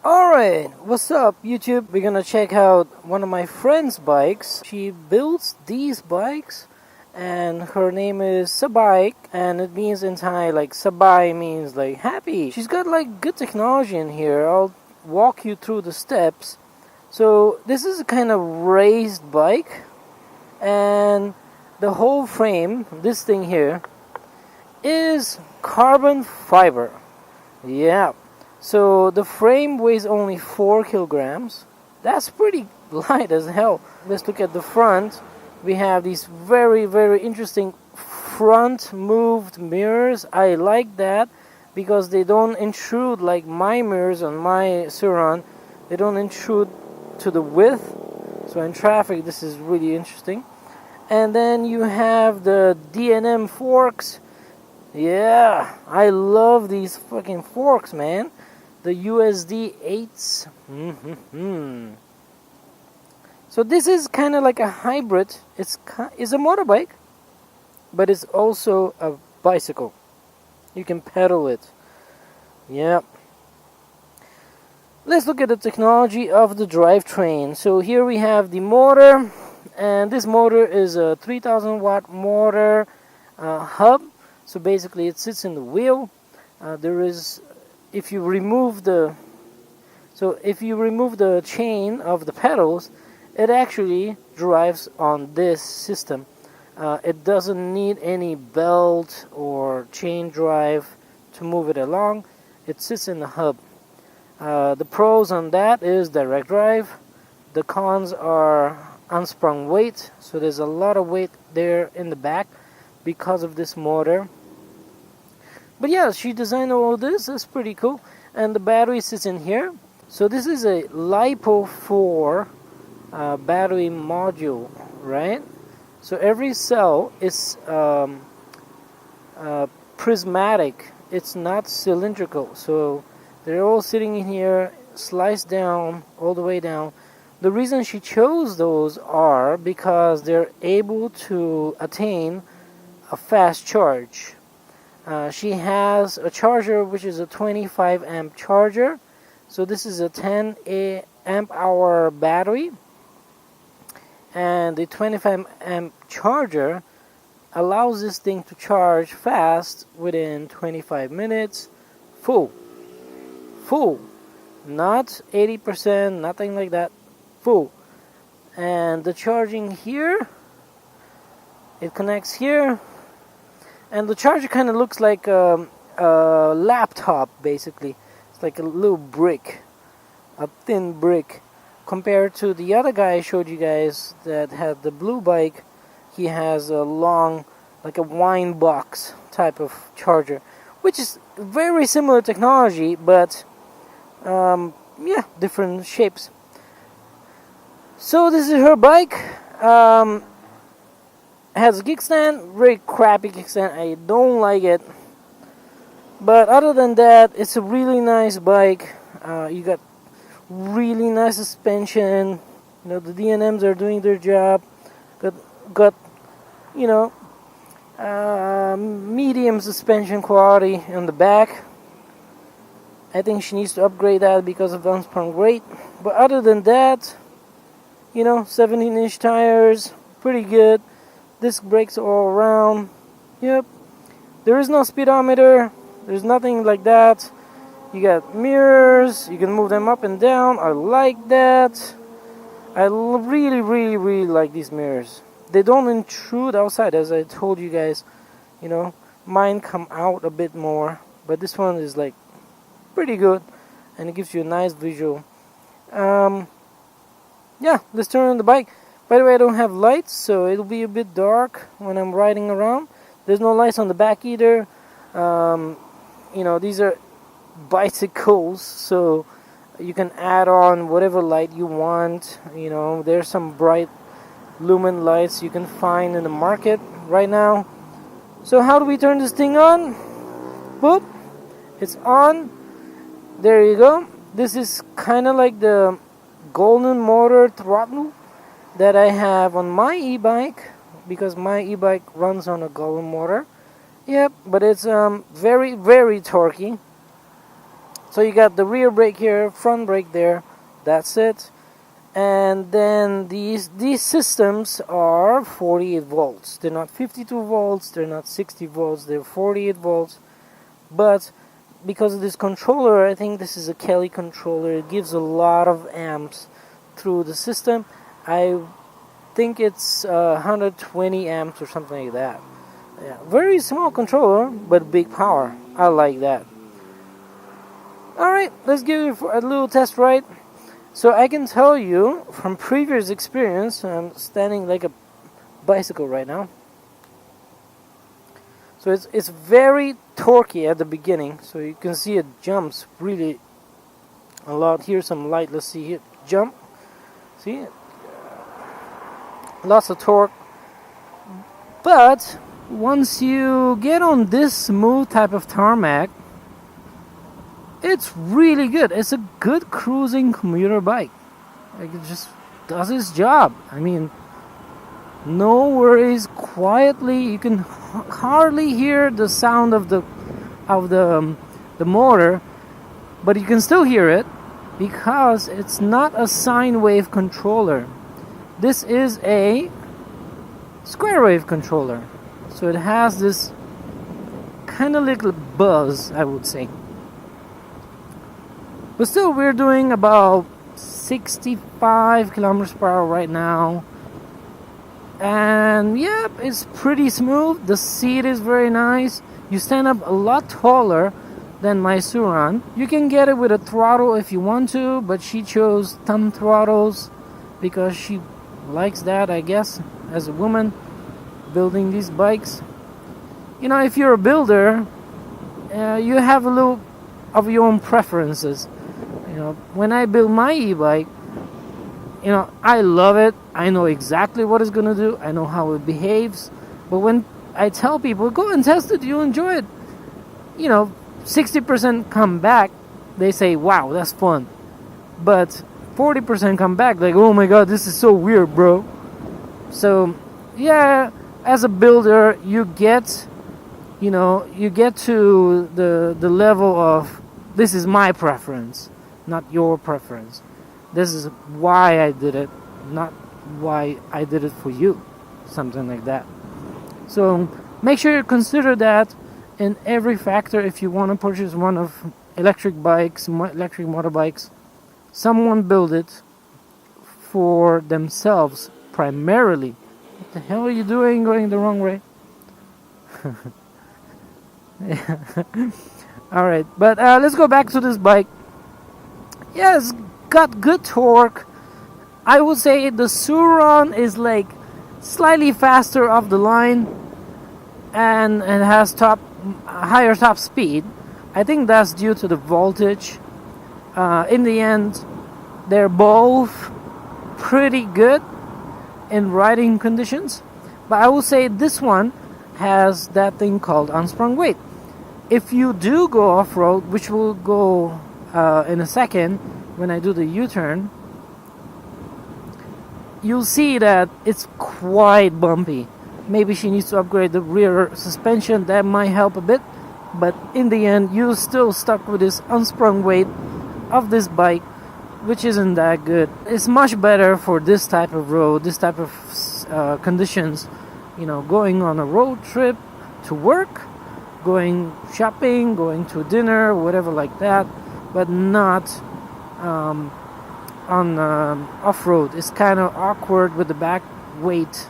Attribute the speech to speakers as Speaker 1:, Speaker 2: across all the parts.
Speaker 1: Alright, what's up YouTube? We're gonna check out one of my friend's bikes. She builds these bikes and her name is Sabike, and it means in Thai like Sabai means like happy. She's got like good technology in here. I'll walk you through the steps. So this is a kind of raised bike, and the whole frame, this thing here, is carbon fiber. Yeah. So the frame weighs only 4 kilograms. That's pretty light as hell. Let's look at the front. We have these very interesting front moved mirrors. I like that because they don't intrude like my mirrors on my Suron. They don't intrude to the width. So in traffic this is really interesting. And then you have the D&M forks. Yeah, I love these fucking forks, man. The USD 8s. So this is kind of like a hybrid. It's a motorbike, but it's also a bicycle. You can pedal it. Yeah. Let's look at the technology of the drivetrain. So here we have the motor, and this motor is a 3000 watt motor hub. So basically it sits in the wheel. If you remove the chain of the pedals, it actually drives on this system. It doesn't need any belt or chain drive to move it along. It sits in the hub. The pros on that is direct drive. The cons are unsprung weight, so there's a lot of weight there in the back because of this motor. But yeah, she designed all this. That's pretty cool. And the battery sits in here. So this is a LiPo 4 battery module, right? So every cell is prismatic. It's not cylindrical. So they're all sitting in here, sliced down, all the way down. The reason she chose those are because they're able to attain a fast charge. She has a charger which is a 25 amp charger. So this is a 10 amp hour battery, and the 25 amp charger allows this thing to charge fast within 25 minutes. Full, not 80%, nothing like that. Full. And the charging here, it connects here. And the charger kind of looks like a laptop, basically. It's like a little brick, a thin brick. Compared to the other guy I showed you guys that had the blue bike, he has a long, like a wine box type of charger, which is very similar technology, but yeah, different shapes. So this is her bike. Has a kickstand, very crappy kickstand. I don't like it, but other than that, it's a really nice bike. You got really nice suspension. You know, the D&Ms are doing their job. Got medium suspension quality on the back. I think she needs to upgrade that because of the unsprung weight. But other than that, 17-inch tires, pretty good. Disc brakes all around. Yep. There is no speedometer. There's nothing like that. You got mirrors. You can move them up and down. I like that. I really like these mirrors. They don't intrude outside, as I told you guys. Mine come out a bit more, but this one is like pretty good, and it gives you a nice visual. Yeah, let's turn on the bike. By the way, I don't have lights, so it'll be a bit dark when I'm riding around. There's no lights on the back either. These are bicycles, so you can add on whatever light you want. There's some bright lumen lights you can find in the market right now. So how do we turn this thing on? Boop. It's on. There you go. This is kind of like the golden motor throttle that I have on my e-bike, because my e-bike runs on a golden motor. Yep, but it's very torquey. So you got the rear brake here, front brake there. That's it. And then these systems are 48 volts. They're not 52 volts, they're not 60 volts, they're 48 volts. But because of this controller, I think this is a Kelly controller, it gives a lot of amps through the system. I think it's 120 amps or something like that. Yeah, very small controller, but big power. I like that. Alright, let's give it a little test ride. So I can tell you from previous experience, I'm standing like a bicycle right now. So it's very torquey at the beginning. So you can see it jumps really a lot. Here's some light. Let's see it jump. See? Lots of torque. But once you get on this smooth type of tarmac, it's really good. It's a good cruising commuter bike. Like, it just does its job. I mean, no worries. Quietly, you can hardly hear the sound of the motor, but you can still hear it because it's not a sine wave controller. This is a square wave controller, so it has this kind of little buzz, I would say. But still, we're doing about 65 kilometers per hour right now. And yep, it's pretty smooth. The seat is very nice. You stand up a lot taller than my Suran. You can get it with a throttle if you want to, but she chose thumb throttles because she likes that, I guess, as a woman building these bikes. You know, if you're a builder, you have a little of your own preferences. You know, when I build my e-bike, you know, I love it. I know exactly what it's gonna do. I know how it behaves. But when I tell people, go and test it, you'll enjoy it, you know, 60% come back, they say, wow, that's fun. But 40% come back like, oh my god, this is so weird, bro. So yeah, as a builder, you get to the level of, this is my preference, not your preference. This is why I did it, not why I did it for you. Something like that. So make sure you consider that in every factor if you want to purchase one of electric bikes, electric motorbikes. Someone build it for themselves primarily. What the hell are you doing going the wrong way? Alright, but let's go back to this bike. Yeah, it's got good torque. I would say the Suron is like slightly faster off the line and it has higher top speed. I think that's due to the voltage. In the end, they're both pretty good in riding conditions, but I will say this one has that thing called unsprung weight. If you do go off-road, which we'll go in a second when I do the U-turn, you'll see that it's quite bumpy. Maybe she needs to upgrade the rear suspension. That might help a bit, but in the end, you're still stuck with this unsprung weight of this bike, which isn't that good. It's much better for this type of road, this type of conditions. You know, going on a road trip to work, going shopping, going to dinner, whatever like that, but not on off-road. It's kind of awkward with the back weight,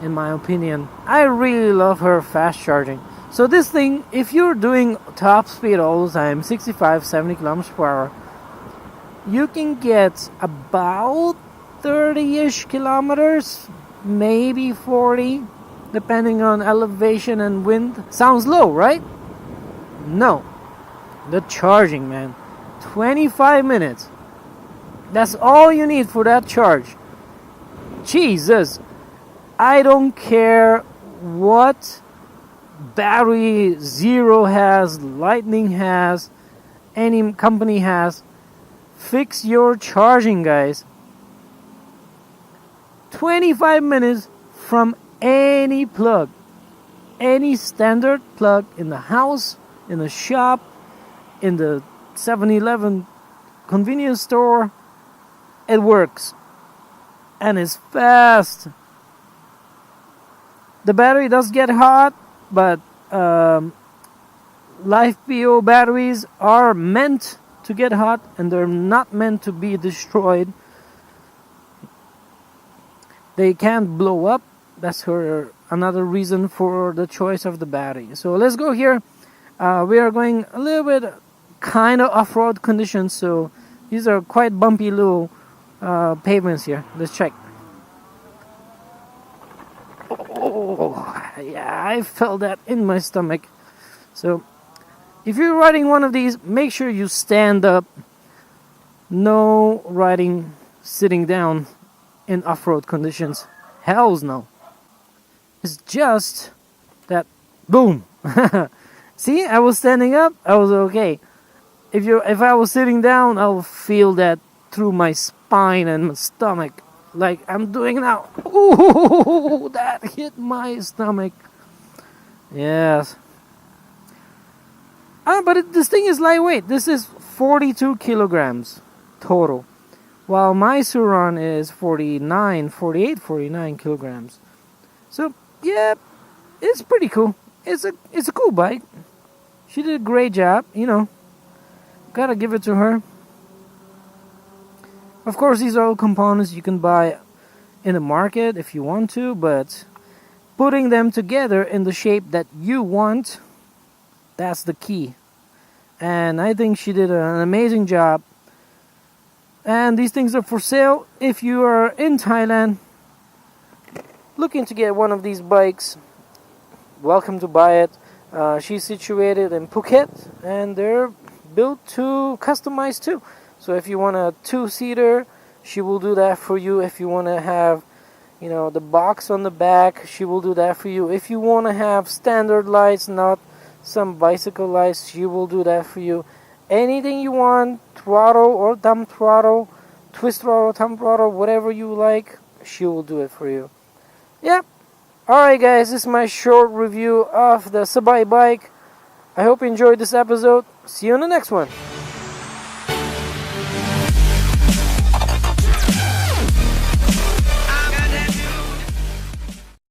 Speaker 1: in my opinion. I really love her fast charging. So this thing, if you're doing top speed all the time, 65, 70 kilometers per hour, you can get about 30-ish kilometers, maybe 40, depending on elevation and wind. Sounds low, right? No. The charging, man. 25 minutes. That's all you need for that charge. Jesus. I don't care what battery Zero has, Lightning has, any company has. Fix your charging, guys. 25 minutes from any plug. Any standard plug in the house, in the shop, in the 7-Eleven convenience store. It works. And it's fast. The battery does get hot, but LiFePO batteries are meant to get hot, and they're not meant to be destroyed. They can't blow up. That's another reason for the choice of the battery. So let's go here. We are going a little bit kind of off-road conditions, so these are quite bumpy little pavements here. Let's check. Oh, yeah, I felt that in my stomach. So if you're riding one of these, make sure you stand up. No riding sitting down in off-road conditions. Hells no. It's just that boom. See, I was standing up, I was okay. If I was sitting down, I'll feel that through my spine and my stomach, like I'm doing now. Ooh, that hit my stomach. Yes. But this thing is lightweight. This is 42 kilograms total, while my Suron is 49 kilograms. So yeah, it's pretty cool. It's a cool bike. She did a great job, Gotta give it to her. Of course, these are all components you can buy in the market if you want to, but putting them together in the shape that you want, that's the key. And I think she did an amazing job. And these things are for sale. If you are in Thailand looking to get one of these bikes, welcome to buy it. She's situated in Phuket, and they're built to customize too. So if you want a 2-seater, she will do that for you. If you want to have, the box on the back, she will do that for you. If you want to have standard lights, not some bicycle lights, she will do that for you. Anything you want, throttle or thumb throttle, twist throttle, thumb throttle, whatever you like, she will do it for you. Yep. Alright guys, this is my short review of the Sabai bike. I hope you enjoyed this episode. See you on the next one.